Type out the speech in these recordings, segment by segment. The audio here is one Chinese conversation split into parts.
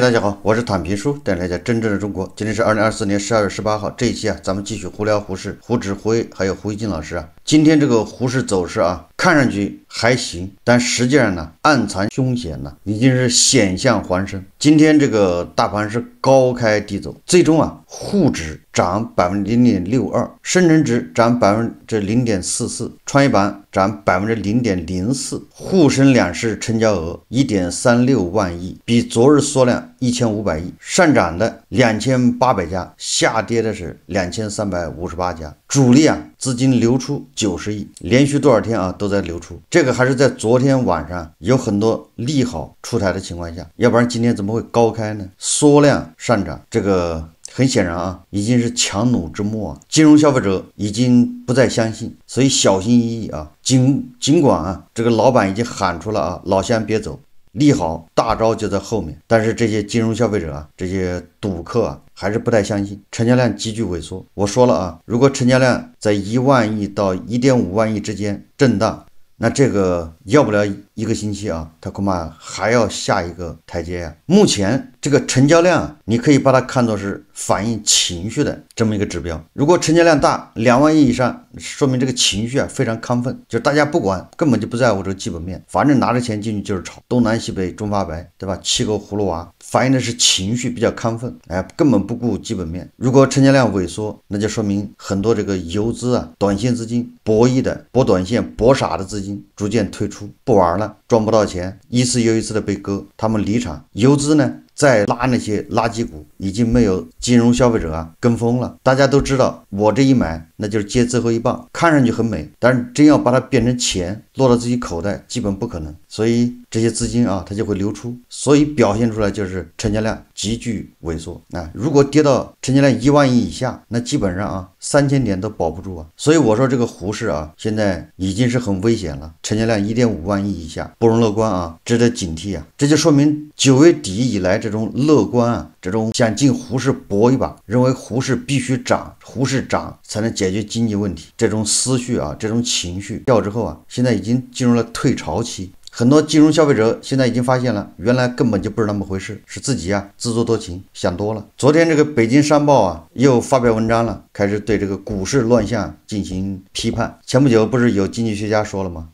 大家好，我是坦平叔，带来家真正的中国。今天是2024年12月18号，这一期咱们继续胡聊胡适、胡指、胡 A 还有胡一金老师今天这个胡适走势看上去还行，但实际上呢，暗藏凶险已经是险象环生。今天这个大盘是高开低走，最终沪指涨 0.62%， 深成指涨 0.44%， 创业板涨 0.04%， 沪深两市成交额 1.36万亿，比昨日缩量1500亿，上涨的2800家，下跌的是2358家。主力资金流出90亿，连续多少天都在流出，这个还是在昨天晚上有很多利好出台的情况下，要不然今天怎么会高开呢？缩量上涨，这个很显然已经是强弩之末金融消费者已经不再相信，所以小心翼翼尽管这个老板已经喊出了老乡别走，利好大招就在后面，但是这些金融消费者这些赌客还是不太相信，成交量急剧萎缩。我说了如果成交量在1万亿到 1.5万亿之间震荡，那这个要不了一个星期它恐怕还要下一个台阶目前这个成交量你可以把它看作是反映情绪的这么一个指标。如果成交量大2万亿以上，说明这个情绪非常亢奋，就大家不管，根本就不在乎这个基本面，反正拿着钱进去就是炒，东南西北中发白，对吧？七个葫芦娃，反映的是情绪比较亢奋，根本不顾基本面。如果成交量萎缩，那就说明很多这个游资短线资金博弈的博短线博傻的资金逐渐退出，不玩了，赚不到钱，一次又一次的被割，他们离场。游资呢再拉那些垃圾股，已经没有金融消费者跟风了。大家都知道，我这一买那就是接最后一棒，看上去很美，但是真要把它变成钱落到自己口袋，基本不可能。所以这些资金它就会流出，所以表现出来就是成交量急剧萎缩如果跌到成交量1万亿以下，那基本上3000点都保不住所以我说这个胡适现在已经是很危险了，成交量 1.5万亿以下不容乐观值得警惕这就说明9月底以来这种乐观这种想进胡适搏一把，认为胡适必须涨，胡适涨才能解决经济问题，这种思绪这种情绪掉之后现在已经进入了退潮期。很多金融消费者现在已经发现了，原来根本就不是那么回事，是自己自作多情，想多了。昨天这个北京商报又发表文章了，开始对这个股市乱象进行批判。前不久不是有经济学家说了吗？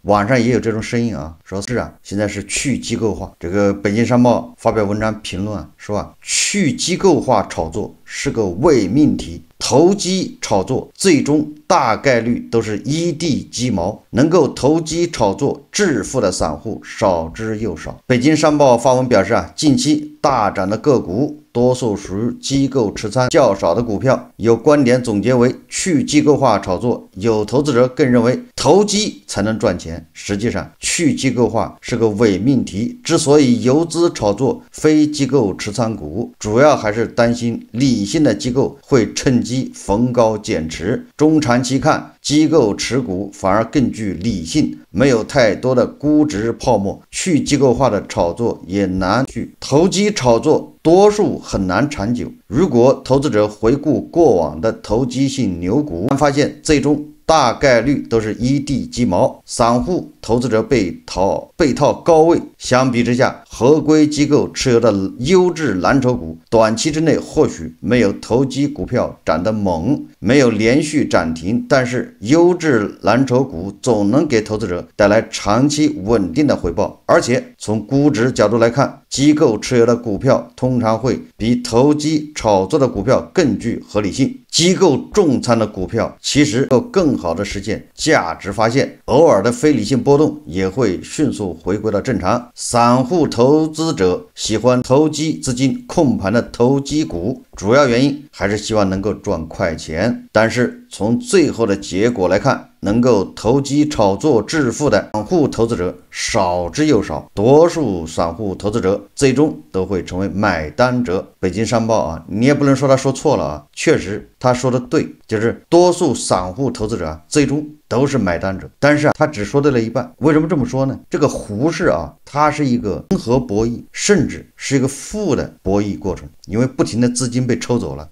网上也有这种声音说是现在是去机构化。这个北京商报发表文章评论说去机构化炒作是个伪命题，投机炒作最终大概率都是一地鸡毛，能够投机炒作致富的散户少之又少。北京商报发文表示近期大涨的个股多数属于机构持仓较少的股票，有观点总结为去机构化炒作，有投资者更认为投机才能赚钱。实际上去机构化是个伪命题，之所以游资炒作非机构持仓股，主要还是担心理性的机构会趁机逢高减持，中长期看机构持股反而更具理性，没有太多的估值泡沫，去机构化的炒作也难去，投机炒作多数很难长久。如果投资者回顾过往的投机性牛股，发现最终大概率都是一地鸡毛，散户投资者被套高位。相比之下，合规机构持有的优质蓝筹股短期之内或许没有投机股票涨得猛，没有连续涨停，但是优质蓝筹股总能给投资者带来长期稳定的回报。而且从估值角度来看，机构持有的股票通常会比投机炒作的股票更具合理性，机构重仓的股票其实能够更好的实现价值发现，偶尔的非理性波动也会迅速回归到正常。散户投资者喜欢投机资金控盘的投机股，主要原因还是希望能够赚快钱，但是从最后的结果来看，能够投机炒作致富的散户投资者少之又少，多数散户投资者最终都会成为买单者。北京商报你也不能说他说错了确实他说的对，就是多数散户投资者最终都是买单者，但是他只说对了一半。为什么这么说呢？这个胡适它是一个零和博弈，甚至是一个负的博弈过程，因为不停的资金被抽走了。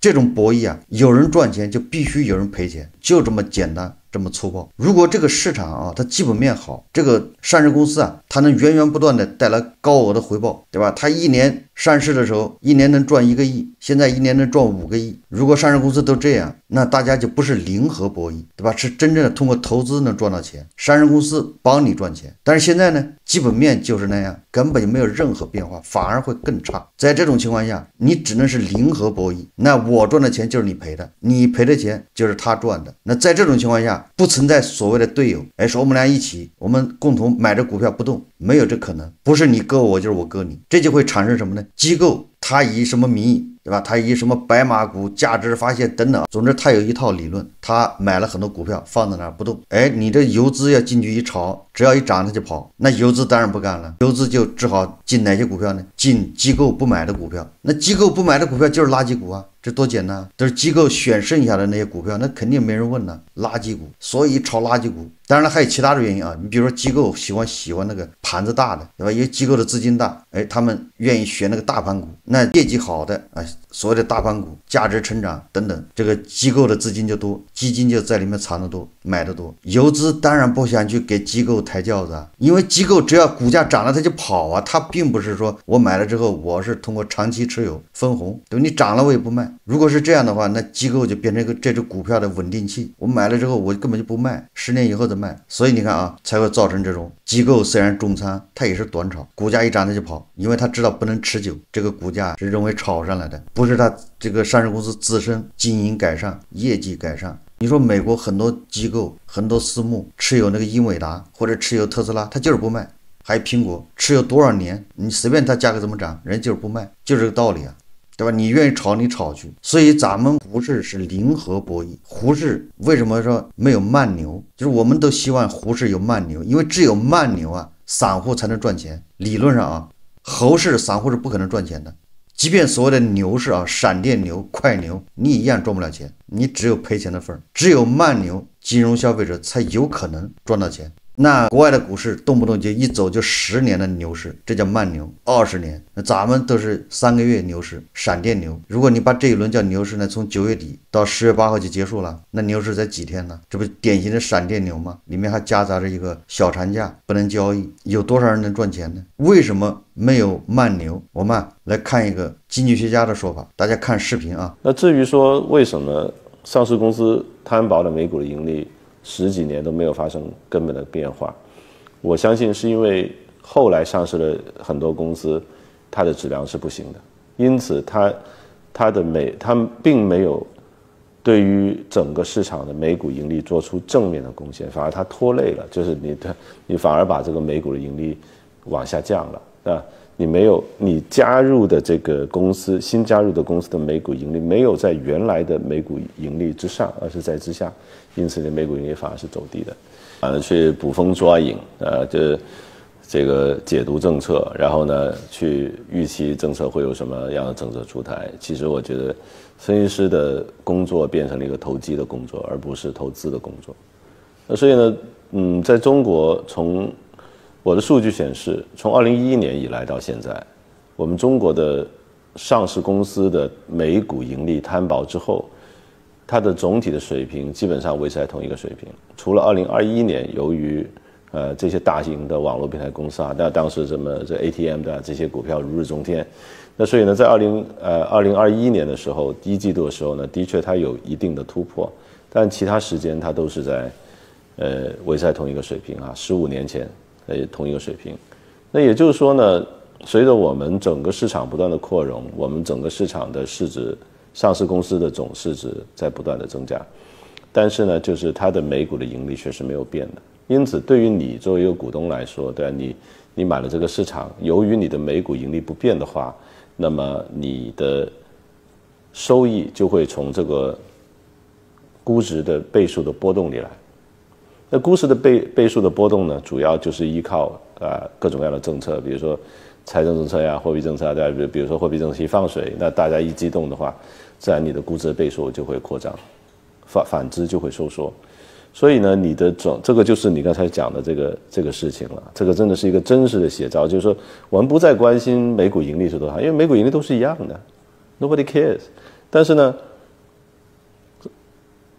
这种博弈有人赚钱就必须有人赔钱，就这么简单。这么粗暴。如果这个市场啊，它基本面好，这个上市公司啊，它能源源不断的带来高额的回报，对吧？它一年上市的时候，一年能赚1个亿，现在一年能赚5个亿。如果上市公司都这样，那大家就不是零和博弈，对吧？是真正的通过投资能赚到钱，上市公司帮你赚钱。但是现在呢，基本面就是那样，根本就没有任何变化，反而会更差。在这种情况下，你只能是零和博弈，那我赚的钱就是你赔的，你赔的钱就是他赚的。那在这种情况下，不存在所谓的队友，说我们俩一起，我们共同买着股票不动，没有这可能，不是你割我就是我割你，这就会产生什么呢？机构他以什么名义，对吧？他以什么白马股、价值发现等等，总之他有一套理论，他买了很多股票放在那儿不动，你这游资要进去一炒，只要一涨他就跑，那游资当然不干了，游资就只好进哪些股票呢？进机构不买的股票，那机构不买的股票就是垃圾股啊，这多简单，都是机构选剩下的那些股票，那肯定没人问了，垃圾股，所以炒垃圾股。当然了，还有其他的原因啊，你比如说机构喜欢那个盘子大的，对吧？因为机构的资金大，他们愿意选那个大盘股，那业绩好的所谓的大盘股、价值成长等等，这个机构的资金就多，基金就在里面藏得多，买得多。游资当然不想去给机构抬轿子啊，因为机构只要股价涨了它就跑啊，它并不是说我买了之后我是通过长期持有分红，对吧？你涨了我也不卖。如果是这样的话，那机构就变成一个这只股票的稳定器，我买了之后我根本就不卖，10年以后再卖。所以你看啊，才会造成这种机构虽然重仓，它也是短炒，股价一涨它就跑，因为它知道不能持久，这个股价是认为炒上来的，不是它这个上市公司自身经营改善、业绩改善。你说美国很多机构、很多私募持有那个英伟达或者持有特斯拉，它就是不卖，还有苹果持有多少年，你随便它价格怎么涨，人就是不卖，就这个道理啊。对吧？你愿意炒你炒去，所以咱们胡适是零和博弈。胡适为什么说没有慢牛？就是我们都希望胡适有慢牛，因为只有慢牛啊，散户才能赚钱。理论上啊，猴市散户是不可能赚钱的。即便所谓的牛市啊，闪电牛、快牛，你一样赚不了钱，你只有赔钱的份儿。只有慢牛，金融消费者才有可能赚到钱。那国外的股市动不动就一走就10年的牛市，这叫慢牛；20年，那咱们都是3个月牛市，闪电牛。如果你把这一轮叫牛市呢，从9月底到10月8号就结束了，那牛市才几天呢？这不典型的闪电牛吗？里面还夹杂着一个小长假，不能交易，有多少人能赚钱呢？为什么没有慢牛？我们来看一个经济学家的说法，大家看视频啊。那至于说为什么上市公司摊薄的每股的盈利10几年都没有发生根本的变化，我相信是因为后来上市的很多公司，它的质量是不行的，因此它并没有对于整个市场的每股盈利做出正面的贡献，反而它拖累了，就是你反而把这个每股的盈利往下降了啊。你加入的这个公司，新加入的公司的每股盈利没有在原来的每股盈利之上，而是在之下，因此呢，每股盈利反而是走低的。去捕风抓影，这个解读政策，然后呢，去预期政策会有什么样的政策出台。其实我觉得，分析师的工作变成了一个投机的工作，而不是投资的工作。所以呢，在中国从我的数据显示，从2011年以来到现在，我们中国的上市公司的每股盈利摊薄之后，它的总体的水平基本上维持在同一个水平。除了2021年，由于这些大型的网络平台公司啊，当时这 ATM 的这些股票如日中天，那所以呢，在2021年的时候，第一季度的时候呢，的确它有一定的突破，但其他时间它都是在维持在同一个水平啊，15年前。同一个水平，那也就是说呢，随着我们整个市场不断的扩容，我们整个市场的市值，上市公司的总市值在不断的增加，但是呢，就是它的每股的盈利却是没有变的。因此，对于你作为一个股东来说，对吧？你买了这个市场，由于你的每股盈利不变的话，那么你的收益就会从这个估值的倍数的波动里来。那估值的倍数的波动呢，主要就是依靠各种各样的政策，比如说财政政策呀、货币政策啊，对吧？比如说货币政策一放水，那大家一激动的话，自然你的估值的倍数就会扩张，反之就会收缩。所以呢，你的这个就是你刚才讲的这个事情了，这个真的是一个真实的写照，就是说我们不再关心每股盈利是多少，因为每股盈利都是一样的 ，nobody cares。但是呢，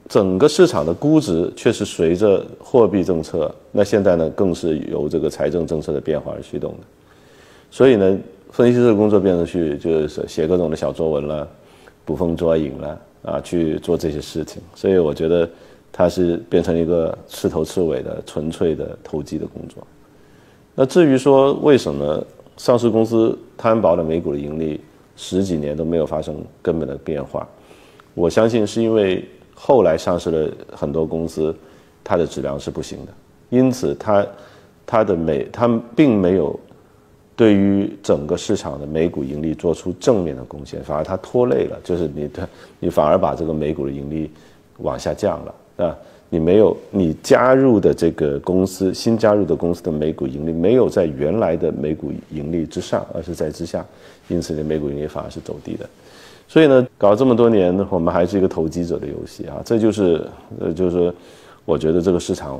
整个市场的估值却是随着货币政策，那现在呢更是由这个财政政策的变化而驱动的。所以呢，分析师的工作变成去就是写各种的小作文啦，捕风捉影啦，去做这些事情。所以我觉得它是变成一个彻头彻尾的纯粹的投机的工作。那至于说为什么上市公司摊薄的美股的盈利10几年都没有发生根本的变化，我相信是因为后来上市的很多公司，它的质量是不行的，因此它并没有对于整个市场的美股盈利做出正面的贡献，反而它拖累了，就是你反而把这个美股的盈利往下降了啊。你加入的这个公司，新加入的公司的美股盈利没有在原来的美股盈利之上，而是在之下，因此呢，美股盈利反而是走低的。所以呢，搞了这么多年，我们还是一个投机者的游戏啊，这就是我觉得这个市场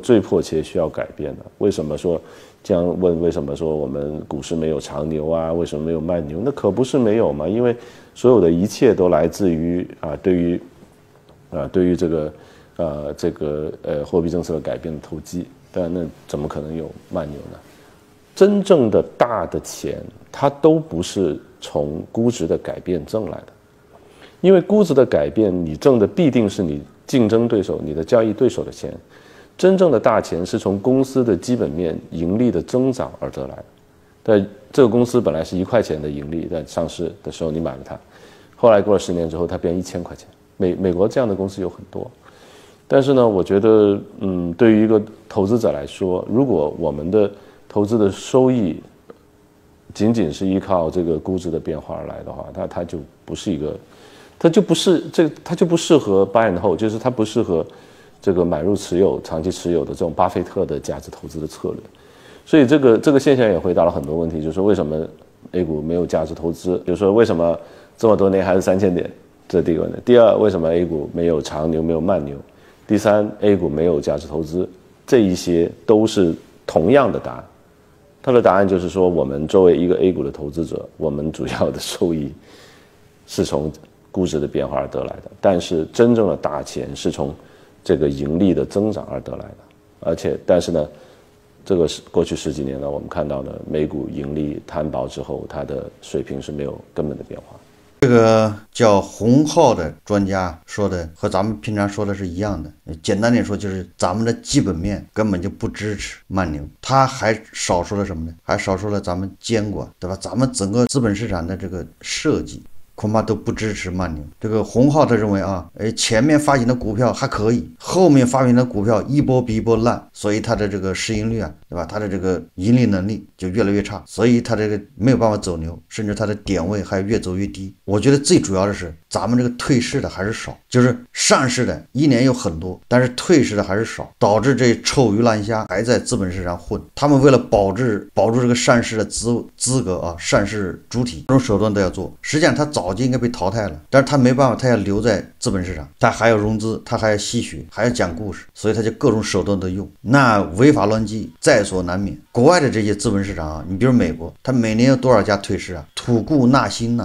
最迫切需要改变的。为什么说这样问？为什么说我们股市没有长牛啊？为什么没有慢牛？那可不是没有嘛，因为所有的一切都来自于对于这个货币政策的改变的投机，但那怎么可能有慢牛呢？真正的大的钱，它都不是从估值的改变挣来的，因为估值的改变，你挣的必定是你竞争对手、你的交易对手的钱。真正的大钱是从公司的基本面盈利的增长而得来的。但这个公司本来是1块钱的盈利，在上市的时候你买了它，后来过了10年之后，它变1000块钱。美国这样的公司有很多。但是呢，我觉得，对于一个投资者来说，如果我们的投资的收益仅仅是依靠这个估值的变化而来的话，它就不是一个，它就不适合 buy and hold， 就是它不适合这个买入持有、长期持有的这种巴菲特的价值投资的策略。所以这个现象也回答了很多问题，就是说为什么 A 股没有价值投资，就是说为什么这么多年还是3000点，这是第一个问题。第二，为什么 A 股没有长牛，没有慢牛？第三 ，A 股没有价值投资，这一些都是同样的答案。它的答案就是说，我们作为一个 A 股的投资者，我们主要的收益是从估值的变化而得来的，但是真正的大钱是从这个盈利的增长而得来的。但是呢，这个是过去10几年呢，我们看到呢，美股盈利摊薄之后，它的水平是没有根本的变化。这个叫洪浩的专家说的和咱们平常说的是一样的，简单点说就是咱们的基本面根本就不支持慢牛。他还少说了什么呢？还少说了咱们监管，对吧？咱们整个资本市场的这个设计恐怕都不支持慢牛。这个洪浩他认为前面发行的股票还可以，后面发行的股票一波比一波烂，所以他的这个市盈率对吧？他的这个盈利能力就越来越差，所以他这个没有办法走牛，甚至他的点位还越走越低。我觉得最主要的是咱们这个退市的还是少，就是上市的一年有很多，但是退市的还是少，导致这臭鱼烂虾还在资本市场混。他们为了保住这个上市的资格上市主体，各种手段都要做。实际上他早就应该被淘汰了，但是他没办法，他要留在资本市场，他还要融资，他还要吸血，还要讲故事，所以他就各种手段都用。那违法乱纪在所难免。国外的这些资本市场你比如美国，他每年有多少家退市吐故纳新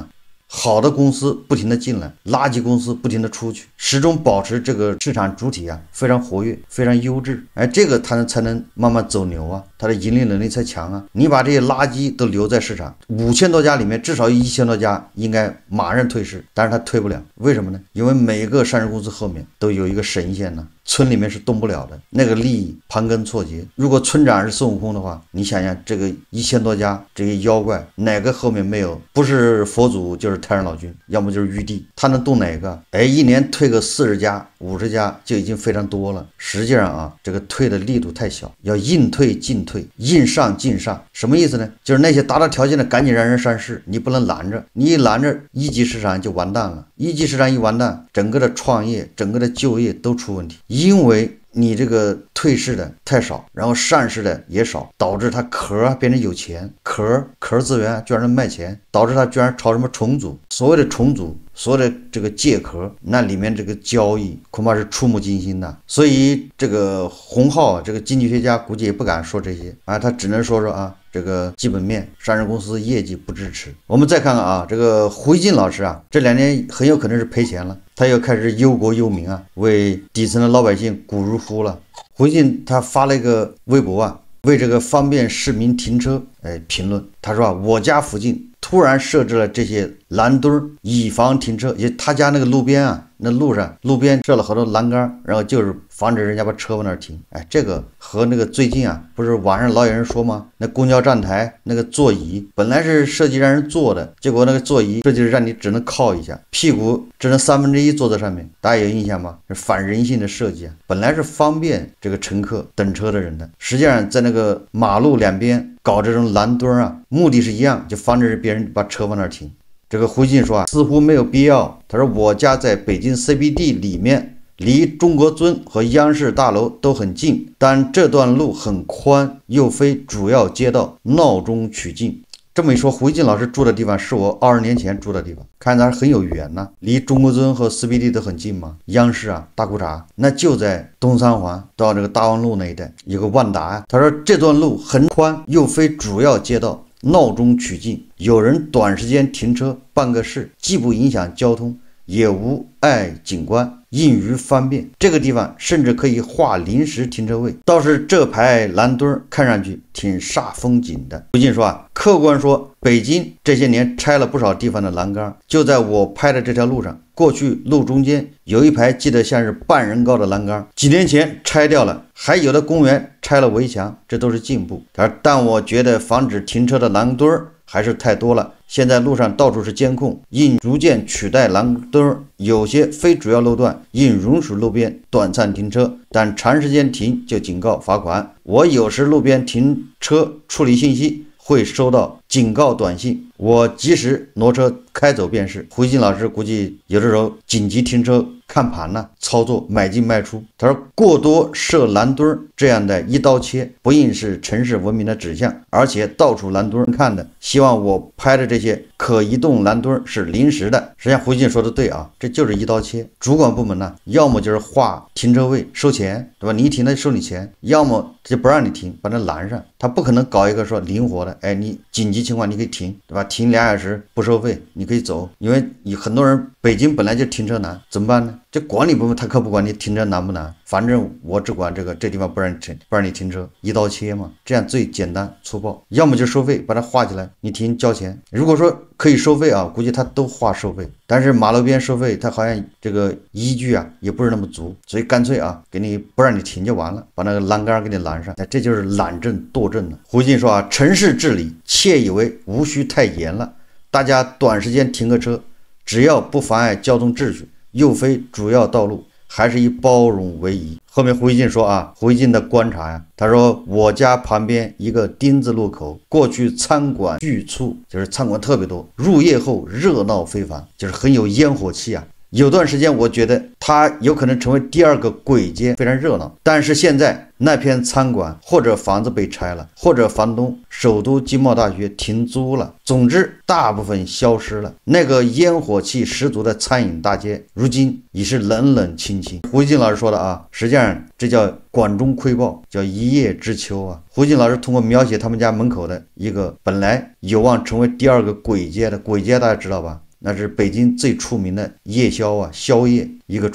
好的公司不停的进来，垃圾公司不停的出去，始终保持这个市场主体非常活跃，非常优质。这个它才能慢慢走牛它的盈利能力才强你把这些垃圾都留在市场，5000多家里面至少有1000多家应该马上退市，但是它退不了，为什么呢？因为每个上市公司后面都有一个神仙村里面是动不了的，那个利益盘根错节。如果村长是孙悟空的话，你想想这个1000多家这些妖怪，哪个后面没有？不是佛祖就是太上老君，要么就是玉帝，他能动哪个？一年退个40家、50家就已经非常多了。实际上这个退的力度太小，要硬退进退，硬上进上。什么意思呢？就是那些达到条件的赶紧让人上市，你不能拦着，你一拦着一级市场就完蛋了。一级市场一完蛋，整个的创业、整个的就业都出问题，因为你这个退市的太少，然后上市的也少，导致它壳变成有钱，壳资源居然能卖钱，导致它居然炒什么重组，所谓的重组，所谓的这个借壳，那里面这个交易恐怕是触目惊心的。所以这个洪浩这个经济学家估计也不敢说这些他只能说这个基本面上市公司业绩不支持。我们再看看这个胡锡进老师这2年很有可能是赔钱了。他又开始忧国忧民啊，为底层的老百姓鼓如呼了。胡锦他发了一个微博啊，为这个方便市民停车评论。他说啊，我家附近突然设置了这些蓝墩以防停车，也他家那个路边啊，那路边设了好多栏杆，然后就是防止人家把车往那儿停。这个和那个最近啊，不是网上老有人说吗？那公交站台那个座椅本来是设计让人坐的，结果那个座椅设计让你只能靠一下，屁股只能1/3坐在上面，大家有印象吗？是反人性的设计啊！本来是方便这个乘客等车的人的，实际上在那个马路两边搞这种蓝墩啊，目的是一样，就防止别人把车往那儿停。这个胡锦说啊，似乎没有必要。他说我家在北京 CBD 里面，离中国尊和央视大楼都很近，但这段路很宽，又非主要街道，闹中取静。这么一说，胡锦老师住的地方是我20年前住的地方，看咱很有缘呐，离中国尊和 CBD 都很近嘛。央视啊，大裤衩那就在东三环到这个大望路那一带，有个万达呀。他说这段路很宽，又非主要街道，闹中取静，有人短时间停车办个事，既不影响交通，也无碍景观，应于方便。这个地方甚至可以划临时停车位，倒是这排蓝墩看上去挺煞风景的。胡锦说啊，客观说，北京这些年拆了不少地方的栏杆，就在我拍的这条路上，过去路中间有一排记得像是半人高的栏杆，几年前拆掉了，还有的公园拆了围墙，这都是进步。但我觉得防止停车的蓝墩还是太多了，现在路上到处是监控，应逐渐取代蓝墩，有些非主要路段应容许路边短暂停车，但长时间停就警告罚款。我有时路边停车处理信息会收到警告短信，我及时挪车开走便是。胡锦老师估计有的时候紧急停车看盘呢，操作买进卖出。他说过多设蓝墩这样的一刀切不应是城市文明的指向，而且到处蓝墩看的，希望我拍的这些可移动蓝墩是临时的。实际上胡锦说的对啊，这就是一刀切。主管部门呢，要么就是划停车位收钱，对吧？你一停他就收你钱，要么就不让你停，把它拦上。他不可能搞一个说灵活的，你紧急情况你可以停，对吧？停2小时不收费，你可以走。因为很多人北京本来就停车难，怎么办呢？这管理部门他可不管你停车难不难，反正我只管这地方不让你停车，一刀切嘛，这样最简单粗暴。要么就收费，把它划起来，你停交钱。如果说可以收费啊，估计他都划收费，但是马路边收费，他好像这个依据啊也不是那么足，所以干脆啊给你不让你停就完了，把那个栏杆给你拦上。这就是懒政惰政了。胡锦说啊，城市治理窃以为无需太严了，大家短时间停个车，只要不妨碍交通秩序，又非主要道路，还是以包容为宜。后面胡锦说啊，胡锦的观察呀，他说我家旁边一个丁字路口，过去餐馆巨促，就是餐馆特别多，入夜后热闹非凡，就是很有烟火气啊。有段时间我觉得它有可能成为第2个簋街，非常热闹。但是现在那片餐馆或者房子被拆了，或者房东首都经贸大学停租了，总之大部分消失了。那个烟火气十足的餐饮大街，如今已是冷冷清清。胡锦老师说的啊，实际上这叫管中窥豹，叫一叶知秋啊。胡锦老师通过描写他们家门口的一个本来有望成为第2个簋街的簋街，大家知道吧？那是北京最出名的夜宵啊，宵夜一个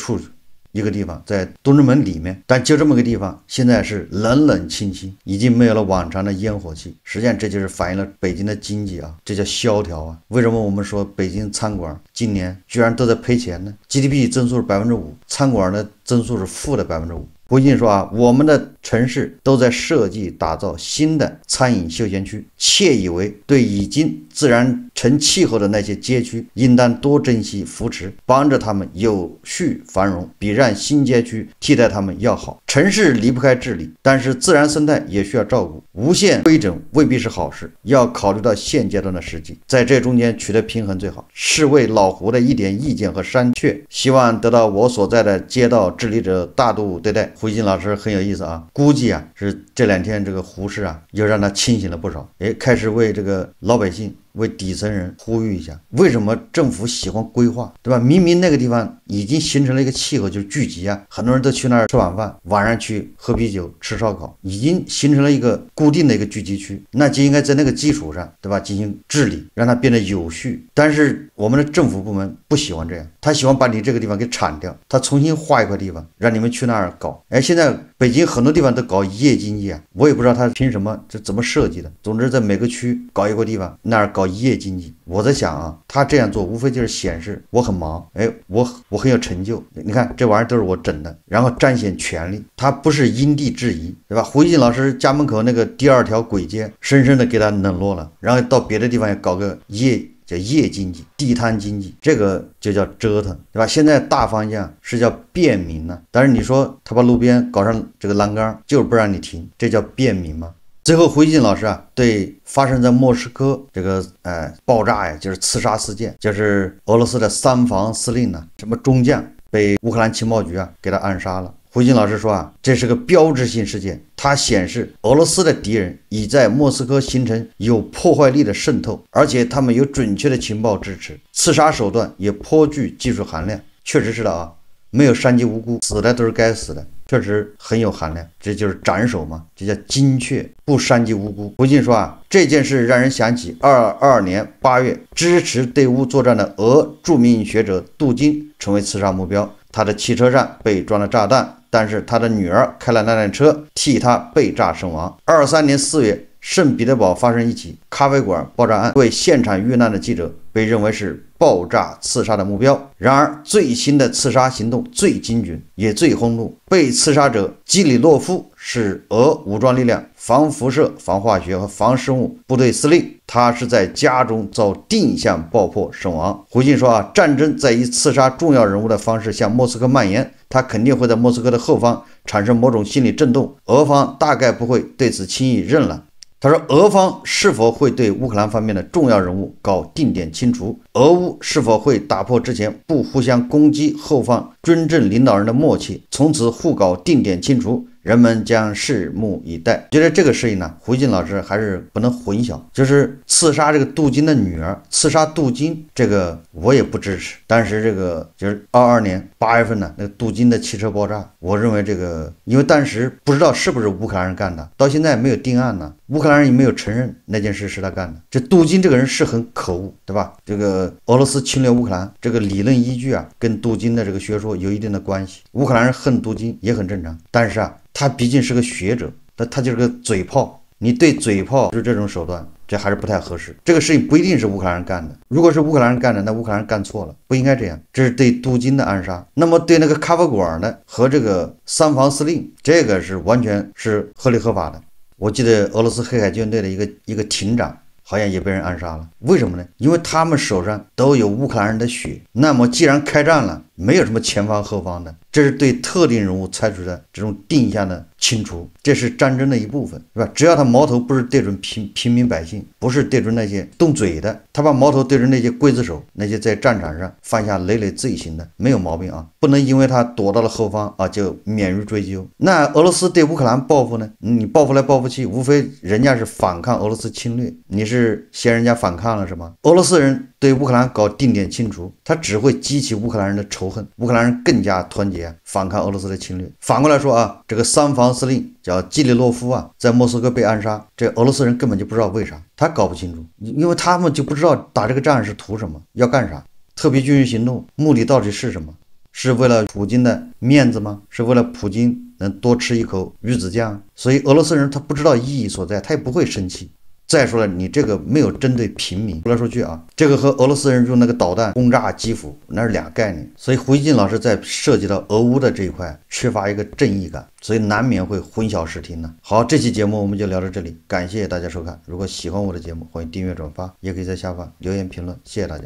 地方，在东直门里面。但就这么个地方，现在是冷冷清清，已经没有了往常的烟火气。实际上这就是反映了北京的经济啊，这叫萧条啊。为什么我们说北京餐馆今年居然都在赔钱呢？ GDP 增速是 5%， 餐馆的增速是负的 5%。胡锦说啊，我们的城市都在设计打造新的餐饮休闲区，窃以为对已经自然成气候的那些街区，应当多珍惜扶持，帮着他们有序繁荣，比让新街区替代他们要好。城市离不开治理，但是自然生态也需要照顾，无限规整未必是好事，要考虑到现阶段的实际，在这中间取得平衡最好。是为老胡的一点意见和商榷，希望得到我所在的街道治理者大度对待。胡锦老师很有意思啊，估计啊是这2天这个胡适啊又让他清醒了不少，开始为这个老百姓为底层人呼吁一下，为什么政府喜欢规划，对吧？明明那个地方已经形成了一个气候，就是聚集啊，很多人都去那儿吃晚饭，晚上去喝啤酒、吃烧烤，已经形成了一个固定的一个聚集区，那就应该在那个基础上，对吧？进行治理，让它变得有序。但是我们的政府部门不喜欢这样，他喜欢把你这个地方给铲掉，他重新划一块地方，让你们去那儿搞。哎，现在北京很多地方都搞一夜经济啊，我也不知道他凭什么，这怎么设计的。总之，在每个区搞一块地方，那儿搞一夜经济。我在想啊，他这样做无非就是显示我很忙，哎，我很有成就。你看这玩意儿都是我整的，然后彰显权力，他不是因地制宜，对吧？胡锡进老师家门口那个第2条轨街，深深的给他冷落了，然后到别的地方也搞个叫夜经济、地摊经济，这个就叫折腾，对吧？现在大方向是叫便民呢，但是你说他把路边搞上这个栏杆，就是不让你停，这叫便民吗？最后，胡锡进老师啊，对发生在莫斯科这个爆炸呀，就是刺杀事件，就是俄罗斯的3防司令呢，什么中将被乌克兰情报局啊给他暗杀了。胡锡进老师说啊，这是个标志性事件，它显示俄罗斯的敌人已在莫斯科形成有破坏力的渗透，而且他们有准确的情报支持，刺杀手段也颇具技术含量。确实是的啊，没有伤及无辜，死的都是该死的，确实很有含量，这就是斩首嘛，这叫精确，不伤及无辜。胡锡进说啊，这件事让人想起22年8月支持对乌作战的俄著名学者杜金成为刺杀目标，他的汽车上被装了炸弹，但是他的女儿开了那辆车替他被炸身亡。23年4月，圣彼得堡发生一起咖啡馆爆炸案，为现场遇难的记者被认为是爆炸刺杀的目标。然而，最新的刺杀行动最精准，也最轰动。被刺杀者基里洛夫是俄武装力量防辐射、防化学和防生物部队司令，他是在家中遭定向爆破身亡。胡锡进说啊，战争在以刺杀重要人物的方式向莫斯科蔓延，他肯定会在莫斯科的后方产生某种心理震动，俄方大概不会对此轻易认了。他说，俄方是否会对乌克兰方面的重要人物搞定点清除？俄乌是否会打破之前不互相攻击、后方尊重领导人的默契，从此互搞定点清除？人们将拭目以待。觉得这个事情呢，胡锡进老师还是不能混淆，就是刺杀这个杜金的女儿，刺杀杜金，这个我也不支持。但是这个就是22年8月份呢，那个杜金的汽车爆炸，我认为这个，因为当时不知道是不是乌克兰人干的，到现在没有定案呢，乌克兰人也没有承认那件事是他干的。这杜金这个人是很可恶，对吧？这个俄罗斯侵略乌克兰这个理论依据啊，跟杜金的这个学说有一定的关系。乌克兰人恨杜金也很正常，但是啊，他毕竟是个学者，他就是个嘴炮，你对嘴炮就是这种手段，这还是不太合适。这个事情不一定是乌克兰人干的，如果是乌克兰人干的，那乌克兰人干错了，不应该这样。这是对杜金的暗杀。那么对那个咖啡馆呢和这个3防司令，这个是完全是合理合法的。我记得俄罗斯黑海舰队的一个艇长好像也被人暗杀了，为什么呢？因为他们手上都有乌克兰人的血。那么既然开战了，没有什么前方后方的，这是对特定人物采取的这种定向的清除，这是战争的一部分，是吧？只要他矛头不是对准平民百姓，不是对准那些动嘴的，他把矛头对准那些刽子手，那些在战场上犯下累累罪行的，没有毛病啊。不能因为他躲到了后方啊就免于追究。那俄罗斯对乌克兰报复呢？你报复来报复去，无非人家是反抗俄罗斯侵略，你是嫌人家反抗了是吗？俄罗斯人对乌克兰搞定点清除，他只会激起乌克兰人的仇恨，乌克兰人更加团结反抗俄罗斯的侵略。反过来说啊，这个3防司令叫基里洛夫啊，在莫斯科被暗杀，这俄罗斯人根本就不知道为啥，他搞不清楚，因为他们就不知道打这个仗是图什么，要干啥，特别军事行动目的到底是什么？是为了普京的面子吗？是为了普京能多吃一口鱼子酱？所以俄罗斯人他不知道意义所在，他也不会生气。再说了，你这个没有针对平民。说来说去啊，这个和俄罗斯人用那个导弹轰炸基辅那是俩概念。所以胡锡进老师在涉及到俄乌的这一块缺乏一个正义感，所以难免会混淆视听呢。好，这期节目我们就聊到这里，感谢大家收看。如果喜欢我的节目，欢迎订阅转发，也可以在下方留言评论，谢谢大家。